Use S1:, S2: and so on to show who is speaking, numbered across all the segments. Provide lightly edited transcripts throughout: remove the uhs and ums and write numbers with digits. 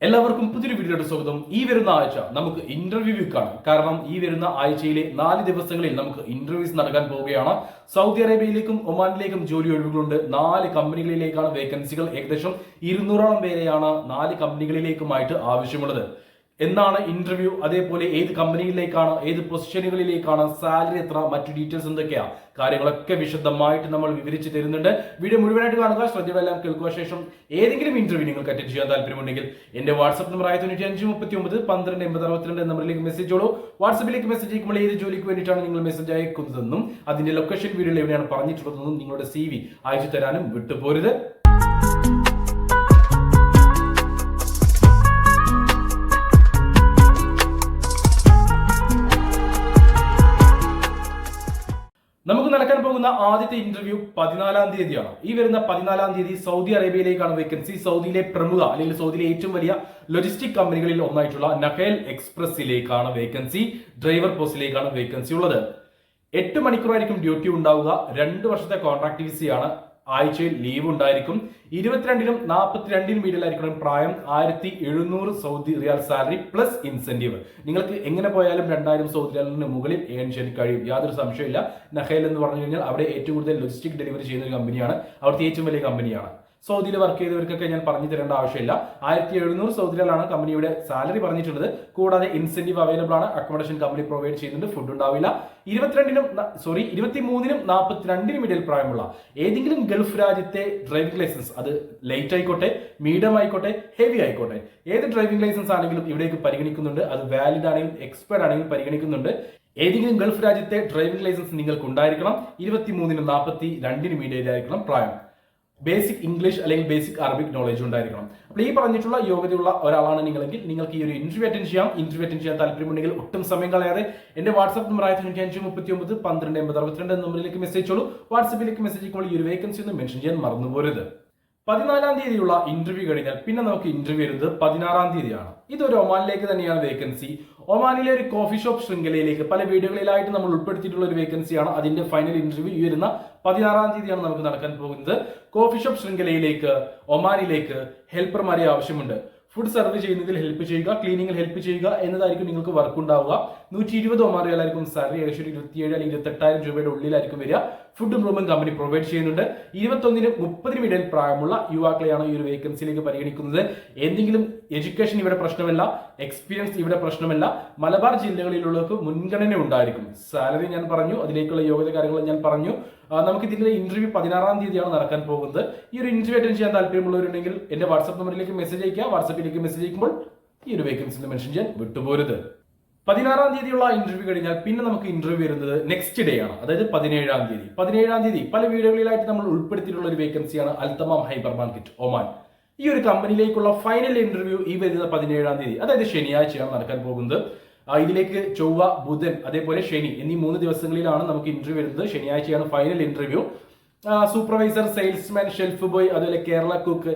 S1: എല്ലാവർക്കും പുതിയൊരു വീഡിയോയുടെ സ്വാഗതം. ഈ വരുന്ന ആഴ്ച നമുക്ക് ഇന്റർവ്യൂ കാണാം. കാരണം ഈ വരുന്ന ആഴ്ചയിലെ 4 ദിവസങ്ങളിൽ നമുക്ക് ഇന്റർവ്യൂസ് നടക്കാൻ പോവുകയാണ്. സൗദി അറേബ്യയിലേക്കും ഒമാനിലേക്കും ജോലി ഒഴിവുകളുണ്ട്. 4 കമ്പനികളിലേക്കാണ് വേക്കൻസികൾ. ഏകദേശം 200ഓളം പേരെയാണ് 4 കമ്പനികളിലേക്കുമായിട്ട് ആവശ്യമുള്ളത്. എന്നാണ് ഇന്റർവ്യൂ, അതേപോലെ ഏത് കമ്പനിയിലേക്കാണ്, ഏത് പൊസിഷനുകളിലേക്കാണ്, സാലറി എത്ര, മറ്റു ഡീറ്റെയിൽസ് എന്തൊക്കെയാണ്, കാര്യങ്ങളൊക്കെ വിശദമായിട്ട് നമ്മൾ വിവരിച്ച് തരുന്നുണ്ട്. വീഡിയോ മുഴുവനായിട്ട് കാണുക, ശ്രദ്ധയോടെല്ലാം കേൾക്കുക. ശേഷം ഏതെങ്കിലും ഇന്റർവ്യൂ നിങ്ങൾക്ക് അറ്റൻഡ് ചെയ്യാൻ താല്പര്യമുണ്ടെങ്കിൽ എന്റെ വാട്സ്ആപ്പ് നമ്പർ 9539128062 നമ്പറിലേക്ക് മെസ്സേജോളൂ. വാട്സ്ആപ്പിലേക്ക് മെസ്സേജ് അയക്കുമ്പോൾ ഏത് ജോലിക്ക് വേണ്ടിയിട്ടാണ് നിങ്ങൾ മെസ്സേജ് അയക്കുന്നതെന്നും അതിന്റെ ലൊക്കേഷൻ വീഡിയോയിൽ എവിടെയാണ് പറഞ്ഞിട്ടുള്ളതെന്നും നിങ്ങളുടെ CV അയച്ചു തരാനും വിട്ടുപോരുത്. നമുക്ക് നടക്കാൻ പോകുന്ന ആദ്യത്തെ ഇന്റർവ്യൂ 14-ാം തീയതിയാണ്. ഈ വരുന്ന 14-ാം തീയതി സൗദി അറേബ്യയിലേക്കാണ് വേക്കൻസി. സൗദിയിലെ പ്രമുഖ അല്ലെങ്കിൽ സൗദിയിലെ ഏറ്റവും വലിയ ലോജിസ്റ്റിക് കമ്പനികളിൽ ഒന്നായിട്ടുള്ള നഹേൽ എക്സ്പ്രസിലേക്കാണ് വേക്കൻസി. ഡ്രൈവർ പോസ്റ്റിലേക്കാണ് വേക്കൻസി ഉള്ളത്. 8 മണിക്കൂറായിരിക്കും ഡ്യൂട്ടി ഉണ്ടാവുക. 2 വർഷത്തെ കോൺട്രാക്ട് വിസയാണ്. ആഴ്ചയിൽ ലീവ് ഉണ്ടായിരിക്കും. 22-നും 42-നും ഇടയിലായിരിക്കണം പ്രായം. 1700 സൗദി റിയാൽ സാലറി പ്ലസ് ഇൻസെന്റീവ്. നിങ്ങൾക്ക് എങ്ങനെ പോയാലും 2000 സൗദി റിയാലിന് മുകളിൽ ഏൺ ചെയ്യാൻ കഴിയും, യാതൊരു സംശയമില്ല. നഹേൽ എന്ന് പറഞ്ഞു കഴിഞ്ഞാൽ അവിടെ ഏറ്റവും കൂടുതൽ ലോജിസ്റ്റിക് ഡെലിവറി ചെയ്യുന്ന ഒരു കമ്പനിയാണ്. അവിടുത്തെ ഏറ്റവും വലിയ കമ്പനിയാണ്. സൗദിയിൽ വർക്ക് ചെയ്തവർക്കൊക്കെ ഞാൻ പറഞ്ഞു തരേണ്ട ആവശ്യമില്ല. 1700 സൗദി റിയാലാണ് കമ്പനിയുടെ സാലറി പറഞ്ഞിട്ടുള്ളത്. കൂടാതെ ഇൻസെന്റീവ് അവൈലബിൾ ആണ്. അക്കോമഡേഷൻ കമ്പനി പ്രൊവൈഡ് ചെയ്യുന്നുണ്ട്. ഫുഡ് ഉണ്ടാവില്ല. 23-നും 42-നും ഇടയിൽ പ്രായമുള്ള ഏതെങ്കിലും ഗൾഫ് രാജ്യത്തെ ഡ്രൈവിംഗ് ലൈസൻസ്, അത് ലൈറ്റ് ആയിക്കോട്ടെ, മീഡിയം ആയിക്കോട്ടെ, ഹെവി ആയിക്കോട്ടെ, ഏത് ഡ്രൈവിംഗ് ലൈസൻസ് ആണെങ്കിലും ഇവിടേക്ക് പരിഗണിക്കുന്നുണ്ട്. അത് വാലിഡ് ആണെങ്കിലും എക്സ്പയർഡ് ആണെങ്കിലും പരിഗണിക്കുന്നുണ്ട്. ഏതെങ്കിലും ഗൾഫ് രാജ്യത്തെ ഡ്രൈവിംഗ് ലൈസൻസ് നിങ്ങൾക്ക് ഉണ്ടായിരിക്കണം. 23-നും 42-നും ഇടയിലായിരിക്കണം പ്രായം. ബേസിക് ഇംഗ്ലീഷ് അല്ലെങ്കിൽ ബേസിക് അറബിക് നോളജ് ഉണ്ടായിരിക്കണം. അപ്പോൾ ഈ പറഞ്ഞിട്ടുള്ള യോഗ്യതയുള്ള ഒരാളാണ് നിങ്ങളെങ്കിൽ നിങ്ങൾക്ക് ഈ ഒരു ഇന്റർവ്യൂ അറ്റൻഡ് ചെയ്യാം. ഇന്റർവ്യൂ അറ്റൻഡ് ചെയ്യാൻ താല്പര്യമുണ്ടെങ്കിൽ ഒട്ടും സമയം കളയാതെ എന്റെ വാട്സ്ആപ്പ് നമ്പർ 9539128062 നമ്പറിലേക്ക് മെസ്സേജ് ചെയ്യൂ. വാട്സ്ആപ്പിലേക്ക് മെസ്സേജ് ചെയ്യുമ്പോൾ ഈ ഒരു വേക്കൻസി ഒന്ന് മെൻഷൻ ചെയ്യാൻ മറന്നുപോരുത്. 14-ാം തീയതിയുള്ള ഇന്റർവ്യൂ കഴിഞ്ഞാൽ പിന്നെ നമുക്ക് ഇന്റർവ്യൂ വരുന്നത് 16-ാം തീയതിയാണ്. ഇതൊരു ഒമാനിലേക്ക് തന്നെയാണ് വേക്കൻസി. ഒമാനിലെ ഒരു കോഫി ഷോപ്പ് ശൃംഖലയിലേക്ക് പല വീഡിയോകളിലായിട്ട് നമ്മൾ ഉൾപ്പെടുത്തിയിട്ടുള്ള ഒരു വേക്കൻസിയാണ്. അതിന്റെ ഫൈനൽ ഇന്റർവ്യൂ ഈ വരുന്ന 16-ാം തീയതിയാണ് നമുക്ക് നടക്കാൻ പോകുന്നത്. കോഫി ഷോപ്പ് ശൃംഖലയിലേക്ക് ഒമാനിലേക്ക് ഹെൽപ്പർമാരെ ആവശ്യമുണ്ട്. ഫുഡ് സർവ് ചെയ്യുന്നതിൽ ഹെൽപ്പ് ചെയ്യുക, ക്ലീനിങ്ങിൽ ഹെൽപ്പ് ചെയ്യുക എന്നതായിരിക്കും നിങ്ങൾക്ക് വർക്ക് ഉണ്ടാവുക. 120 ഒമാൻ റിയാലായിരിക്കും സാലറി. ഏകദേശം 27 അല്ലെങ്കിൽ 28,000 രൂപയുടെ ഉള്ളിലായിരിക്കും വരിക. ഫുഡ് ഇംപ്രൂവ്മെന്റ് കമ്പനി പ്രൊവൈഡ് ചെയ്യുന്നുണ്ട്. 21-നും 30-നും ഇടയിൽ പ്രായമുള്ള യുവാക്കളെയാണ് ഈ ഒരു വേക്കൻസിയിലേക്ക് പരിഗണിക്കുന്നത്. എന്തെങ്കിലും എഡ്യൂക്കേഷൻ ഇവിടെ പ്രശ്നമല്ല, എക്സ്പീരിയൻസ് ഇവിടെ പ്രശ്നമല്ല. മലബാർ ജില്ലകളിലുള്ളവർക്ക് മുൻഗണന ഉണ്ടായിരിക്കും. സാലറി ഞാൻ പറഞ്ഞു, അതിലേക്കുള്ള യോഗ്യത കാര്യങ്ങൾ ഞാൻ പറഞ്ഞു. നമുക്ക് ഇതിന്റെ ഇന്റർവ്യൂ 16-ാം തീയതിയാണ് നടക്കാൻ പോകുന്നത്. ഈ ഒരു ഇന്റർവ്യൂ അറ്റൻഡ് ചെയ്യാൻ താല്പര്യമുള്ളവരുണ്ടെങ്കിൽ എന്റെ വാട്സ്ആപ്പ് നമ്പറിലേക്ക് മെസ്സേജ് അയക്കുക. വാട്സ്ആപ്പിലേക്ക് മെസ്സേജ് അയക്കുമ്പോൾ ഈ ഒരു വേക്കൻസി മെൻഷൻ ചെയ്യാൻ വിട്ടുപോരുത്. 16-ാം തീയതിയുള്ള ഇന്റർവ്യൂ കഴിഞ്ഞാൽ പിന്നെ നമുക്ക് ഇന്റർവ്യൂ വരുന്നത് നെക്സ്റ്റ് ഡേ ആണ്, അതായത് 17-ാം തീയതി. 17-ാം തീയതി പല വീഡിയോകളിലായിട്ട് നമ്മൾ ഉൾപ്പെടുത്തിയിട്ടുള്ള ഒരു വേക്കൻസിയാണ് അൽതമാം ഹൈപ്പർ മാർക്കറ്റ് ഒമാൻ. ഈ ഒരു കമ്പനിയിലേക്കുള്ള ഫൈനൽ ഇന്റർവ്യൂ ഈ വരുന്ന 17-ാം തീയതി, അതായത് ശനിയാഴ്ചയാണ് നടക്കാൻ പോകുന്നത്. ഇതിലേക്ക് ചൊവ്വ, ബുധൻ, അതേപോലെ ശനി എന്നീ 3 ദിവസങ്ങളിലാണ് നമുക്ക് ഇന്റർവ്യൂ വരുന്നത്. ശനിയാഴ്ചയാണ് final interview. Supervisor, salesman, shelf boy, അതുപോലെ Kerala cook,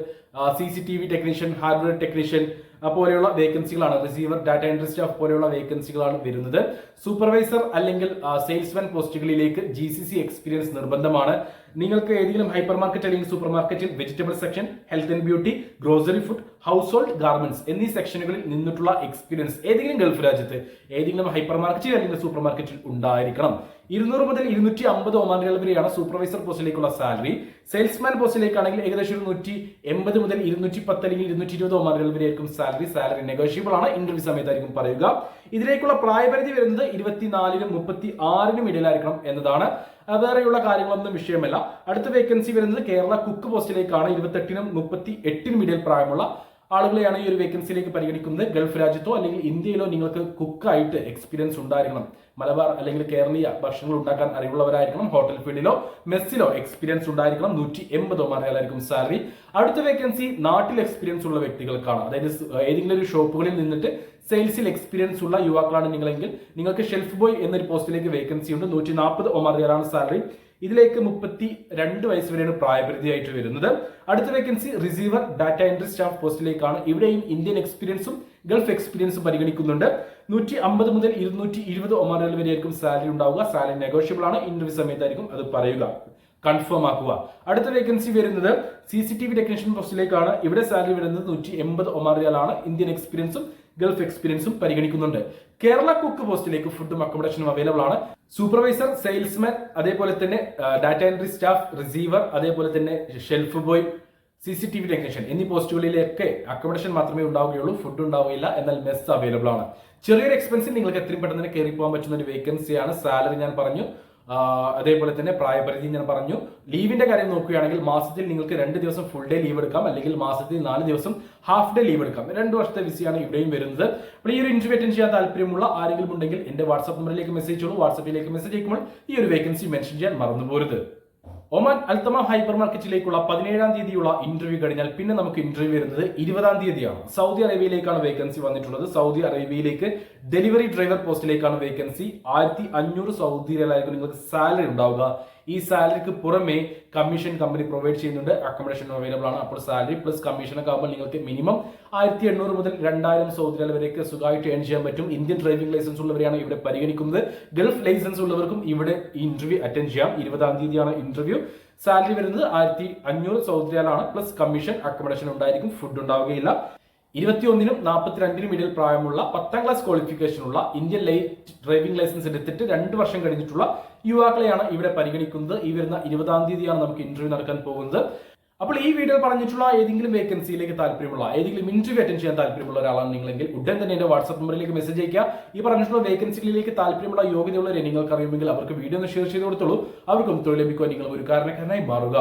S1: CCTV technician, hardware technician പോലെയുള്ള വേക്കൻസികളാണ്. റിസീവർ, ഡാറ്റ എൻട്രി സ്റ്റാഫ് പോലെയുള്ള വേക്കൻസികളാണ് വരുന്നത്. സൂപ്പർവൈസർ അല്ലെങ്കിൽ സെയിൽസ്മാൻ പോസ്റ്റുകളിലേക്ക് GCC എക്സ്പീരിയൻസ് നിർബന്ധമാണ്. നിങ്ങൾക്ക് ഏതെങ്കിലും ഹൈപ്പർ മാർക്കറ്റ് അല്ലെങ്കിൽ സൂപ്പർ മാർക്കറ്റിൽ vegetable section, health and beauty, grocery, food, house hold, garments എന്നീ സെക്ഷനുകളിൽ നിന്നിട്ടുള്ള എക്സ്പീരിയൻസ് ഏതെങ്കിലും ഗൾഫ് രാജ്യത്ത് ഏതെങ്കിലും ഹൈപ്പർ മാർക്കറ്റിൽ അല്ലെങ്കിൽ സൂപ്പർ മാർക്കറ്റിൽ ഉണ്ടായിരിക്കണം. 200 മുതൽ 250 ഒമാൻ റിയാൽ വരെയാണ് സൂപ്പർവൈസർ പോസ്റ്റിലേക്കുള്ള സാലറി. സെയിൽസ്മാൻ പോസ്റ്റിലേക്കാണെങ്കിൽ ഏകദേശം 180 മുതൽ 210 അല്ലെങ്കിൽ 220 ഒമാൻ റിയാൽ വരെ ആയിരിക്കും സാലറി. സാലറി നെഗോഷ്യബിൾ ആണ്. ഇന്റർവ്യൂ സമയത്തായിരിക്കും പറയുക. ഇതിലേക്കുള്ള പ്രായപരിധി വരുന്നത് 24-നും 36-നും ഇടയിലായിരിക്കണം എന്നതാണ്. വേറെയുള്ള കാര്യങ്ങളൊന്നും വിഷയമല്ല. അടുത്ത വേക്കൻസി വരുന്നത് കേരള കുക്ക് പോസ്റ്റിലേക്കാണ്. 28-നും 38-നും ഇടയിൽ പ്രായമുള്ള ആളുകളെയാണ് ഈ ഒരു വേക്കൻസിയിലേക്ക് പരിഗണിക്കുന്നത്. ഗൾഫ് രാജ്യത്തോ അല്ലെങ്കിൽ ഇന്ത്യയിലോ നിങ്ങൾക്ക് കുക്കായിട്ട് എക്സ്പീരിയൻസ് ഉണ്ടായിരിക്കണം. മലബാർ അല്ലെങ്കിൽ കേരളീയ ഭക്ഷണങ്ങൾ ഉണ്ടാക്കാൻ അറിവുള്ളവരായിരിക്കണം. ഹോട്ടൽ ഫീൽഡിലോ മെസ്സിലോ എക്സ്പീരിയൻസ് ഉണ്ടായിരിക്കണം. 180 ഒമാൻ റിയാലായിരിക്കും സാലറി. അടുത്ത വേക്കൻസി നാട്ടിൽ എക്സ്പീരിയൻസ് ഉള്ള വ്യക്തികൾക്കാണ്. അതായത് ഏതെങ്കിലും ഒരു ഷോപ്പുകളിൽ നിന്നിട്ട് സെയിൽസിൽ എക്സ്പീരിയൻസ് ഉള്ള യുവാക്കളാണ് നിങ്ങളെങ്കിൽ നിങ്ങൾക്ക് ഷെൽഫ് ബോയ് എന്നൊരു പോസ്റ്റിലേക്ക് വേക്കൻസി ഉണ്ട്. 140 ഒമാൻ റിയാലാണ് സാലറി. ഇതിലേക്ക് 32 വയസ്സ് വരെയാണ് പ്രായപരിധിയായിട്ട് വരുന്നത്. അടുത്ത vacancy receiver, data entry staff പോസ്റ്റിലേക്കാണ്. ഇവിടെയും ഇന്ത്യൻ എക്സ്പീരിയൻസും ഗൾഫ് എക്സ്പീരിയൻസും പരിഗണിക്കുന്നുണ്ട്. 150 മുതൽ 220 ഒമാൻ റിയാൽ വരെയായിരിക്കും സാലറി ഉണ്ടാവുക. സാലറി നെഗോഷ്യബിൾ ആണ്. ഇന്റർവ്യൂ സമയത്തായിരിക്കും അത് പറയുക. കൺഫേം ആക്കുക. അടുത്ത വേക്കൻസി വരുന്നത് CCTV ടെക്നീഷ്യൻ പോസ്റ്റിലേക്കാണ്. ഇവിടെ സാലറി വരുന്നത് 180 ഒമാൻ റിയാലാണ്. ഇന്ത്യൻ എക്സ്പീരിയൻസും ഗൾഫ് എക്സ്പീരിയൻസും പരിഗണിക്കുന്നുണ്ട്. കേരള കുക്ക് പോസ്റ്റിലേക്ക് ഫുഡും അക്കോമഡേഷനും അവൈലബിൾ ആണ്. സൂപ്പർവൈസർ, സെയിൽസ്മാൻ, അതേപോലെ തന്നെ ഡാറ്റ എൻട്രി സ്റ്റാഫ്, റിസീവർ, അതേപോലെ തന്നെ ഷെൽഫ് ബോയ്, CCTV ടെക്നീഷ്യൻ എന്നീ പോസ്റ്റുകളിലേക്ക് അക്കോമഡേഷൻ മാത്രമേ ഉണ്ടാവുകയുള്ളൂ, ഫുഡ് ഉണ്ടാവുകയില്ല. എന്നാൽ മെസ് അവൈലബിൾ ആണ്. ചെറിയൊരു എക്സ്പെൻസിൽ നിങ്ങൾക്ക് എത്രയും പെട്ടെന്ന് കയറി പോകാൻ പറ്റുന്ന ഒരു വേക്കൻസിയാണ്. സാലറി ഞാൻ പറഞ്ഞു, അതേപോലെ തന്നെ പ്രായപരിധി ഞാൻ പറഞ്ഞു. ലീവിന്റെ കാര്യം നോക്കുകയാണെങ്കിൽ മാസത്തിൽ നിങ്ങൾക്ക് 2 ദിവസം ഫുൾ ഡേ ലീവ് എടുക്കാം, അല്ലെങ്കിൽ മാസത്തിൽ 4 ദിവസം ഹാഫ് ഡേ ലീവ് എടുക്കാം. 2 വർഷത്തെ വിസയാണ് ഇവിടെയും വരുന്നത്. അപ്പോൾ ഈ ഒരു ഇന്റർവ്യൂ അറ്റൻഡ് ചെയ്യാൻ താല്പര്യമുള്ള ആരെങ്കിലും ഉണ്ടെങ്കിൽ എന്റെ വാട്സ്ആപ്പ് നമ്പറിലേക്ക് മെസ്സേജ് ചെയ്യൂ. വാട്സ്ആപ്പിലേക്ക് മെസ്സേജ് അയക്കുമ്പോൾ ഈ ഒരു വേക്കൻസി മെൻഷൻ ചെയ്യാൻ മറന്നുപോകരുത്. ഒമാൻ അൽത്തമാം ഹൈപ്പർ മാർക്കറ്റിലേക്കുള്ള 17-ാം തീയതിയുള്ള ഇന്റർവ്യൂ കഴിഞ്ഞാൽ പിന്നെ നമുക്ക് ഇന്റർവ്യൂ വരുന്നത് 20-ാം തീയതിയാണ്. സൗദി അറേബ്യയിലേക്കാണ് വേക്കൻസി വന്നിട്ടുള്ളത്. സൗദി അറേബ്യയിലേക്ക് ഡെലിവറി ഡ്രൈവർ പോസ്റ്റിലേക്കാണ് വേക്കൻസി. 1500 സൗദി റിയാലായിരിക്കും നിങ്ങൾക്ക് സാലറി ഉണ്ടാവുക. ഈ സാലറിക്ക് പുറമെ കമ്മീഷൻ കമ്പനി പ്രൊവൈഡ് ചെയ്യുന്നുണ്ട്. അക്കോമഡേഷൻ അവൈലബിൾ ആണ്. അപ്പോൾ സാലറി പ്ലസ് കമ്മീഷനൊക്കെ ആകുമ്പോൾ നിങ്ങൾക്ക് മിനിമം 1800 മുതൽ 2000 സൗദി റിയാൽ വരെയൊക്കെ സുഖമായിട്ട് ഏൺ ചെയ്യാൻ പറ്റും. ഇന്ത്യൻ ഡ്രൈവിംഗ് ലൈസൻസ് ഉള്ളവരെയാണ് ഇവിടെ പരിഗണിക്കുന്നത്. ഗൾഫ് ലൈസൻസ് ഉള്ളവർക്കും ഇവിടെ ഇന്റർവ്യൂ അറ്റൻഡ് ചെയ്യാം. 20-ാം തീയതിയാണ് ഇന്റർവ്യൂ. സാലറി വരുന്നത് 1500 സൗദി റിയാലാണ്. പ്ലസ് കമ്മീഷൻ, അക്കോമഡേഷൻ ഉണ്ടായിരിക്കും. ഫുഡ് ഉണ്ടാവുകയില്ല. 21-നും 42-നും ഇടയിൽ പ്രായമുള്ള 10ാം ക്ലാസ് ക്വാളിഫിക്കേഷൻ ഉള്ള ഇന്ത്യൻ ഡ്രൈവിംഗ് ലൈസൻസ് എടുത്തിട്ട് 2 വർഷം കഴിഞ്ഞിട്ടുള്ള യുവാക്കളെയാണ് ഇവിടെ പരിഗണിക്കുന്നത്. ഈ വരുന്ന 20-ാം തീയതിയാണ് നമുക്ക് ഇന്റർവ്യൂ നടക്കാൻ പോകുന്നത്. അപ്പോൾ ഈ വീഡിയോയിൽ പറഞ്ഞിട്ടുള്ള ഏതെങ്കിലും വേക്കൻസിയിലേക്ക് താല്പര്യമുള്ള, ഏതെങ്കിലും ഇന്റർവ്യൂ അറ്റൻഡ് ചെയ്യാൻ താല്പര്യമുള്ള ഒരാളാണ് നിങ്ങളെങ്കിൽ ഉടൻ തന്നെ എന്റെ വാട്സ്ആപ്പ് നമ്പറിലേക്ക് മെസ്സേജ് അയക്കുക. ഈ പറഞ്ഞിട്ടുള്ള വേക്കൻസികളിലേക്ക് താല്പര്യമുള്ള യോഗ്യതയുള്ളവരെ നിങ്ങൾക്ക് അറിയുമെങ്കിൽ അവർക്ക് വീഡിയോ ഒന്ന് ഷെയർ ചെയ്ത് കൊടുത്തോളൂ. അവർക്കും തൊഴിൽ ലഭിക്കുവാൻ നിങ്ങൾ ഒരു കാരണക്കാരനായി മാറുക.